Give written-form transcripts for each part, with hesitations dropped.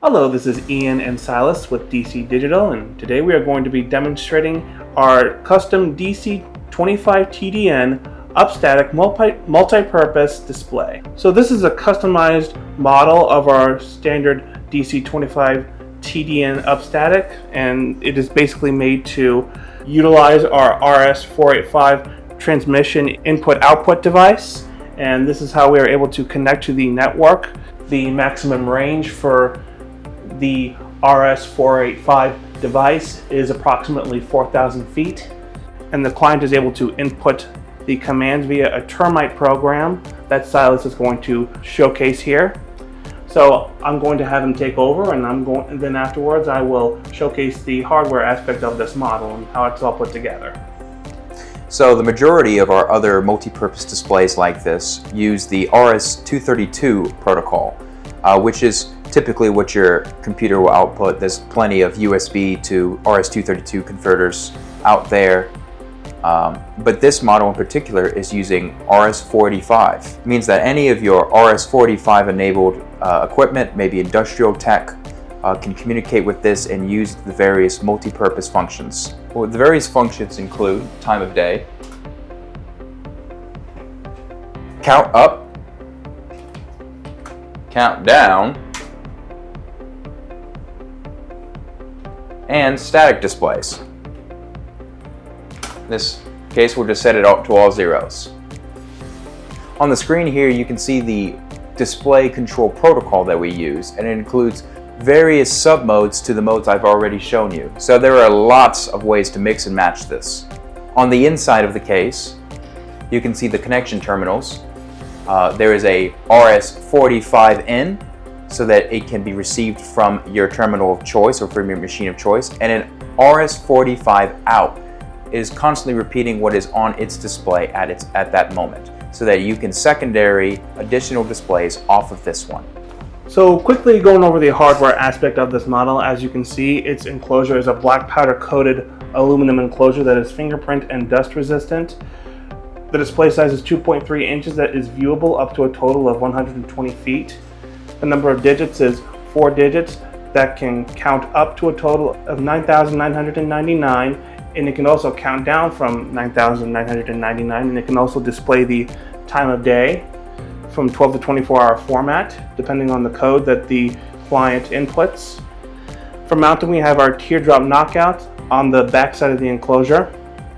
Hello, this is Ian and Silas with DC Digital, and today we are going to be demonstrating our custom DC-25T-DN-UP-Static multi-purpose display. So this is a customized model of our standard DC-25T-DN-UP-Static, and it is basically made to utilize our RS-485 transmission input-output device, and this is how we are able to connect to the network. The maximum range for the RS-485 device is approximately 4,000 feet, and the client is able to input the commands via a termite program that Silas is going to showcase here. So I'm going to have him take over, and then afterwards I will showcase the hardware aspect of this model and how it's all put together. So the majority of our other multi-purpose displays like this use the RS-232 protocol, which is typically what your computer will output. There's plenty of USB to RS-232 converters out there, but this model in particular is using RS-485. It means that any of your RS-485 enabled equipment, maybe industrial tech, can communicate with this and use the various multi-purpose functions. Well, the various functions include time of day, count up, count down, and static displays. In this case, we'll just set it up to all zeros. On the screen here, you can see the display control protocol that we use, and it includes various sub-modes to the modes I've already shown you. So there are lots of ways to mix and match this. On the inside of the case, you can see the connection terminals. There is a RS-485 in, so that it can be received from your terminal of choice or from your machine of choice, and an RS-485 out is constantly repeating what is on its display at that moment, so that you can secondary additional displays off of this one. So quickly going over the hardware aspect of this model, as you can see, its enclosure is a black powder coated aluminum enclosure that is fingerprint and dust resistant. The display size is 2.3 inches that is viewable up to a total of 120 feet. The number of digits is 4 digits that can count up to a total of 9,999, and it can also count down from 9,999, and it can also display the time of day from 12 to 24-hour format, depending on the code that the client inputs. For mounting, we have our teardrop knockout on the back side of the enclosure.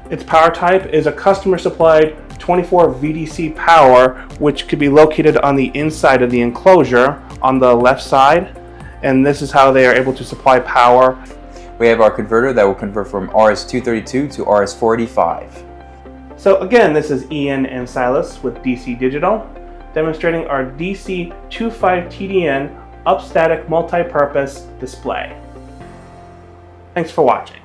Its power type is a customer-supplied 24 VDC power, which could be located on the inside of the enclosure on the left side, and this is how they are able to supply power. We have our converter that will convert from RS-232 to RS-485. So again, this is Ian and Silas with DC Digital, demonstrating our DC-25T-DN-UP-Static multi-purpose display. Thanks for watching.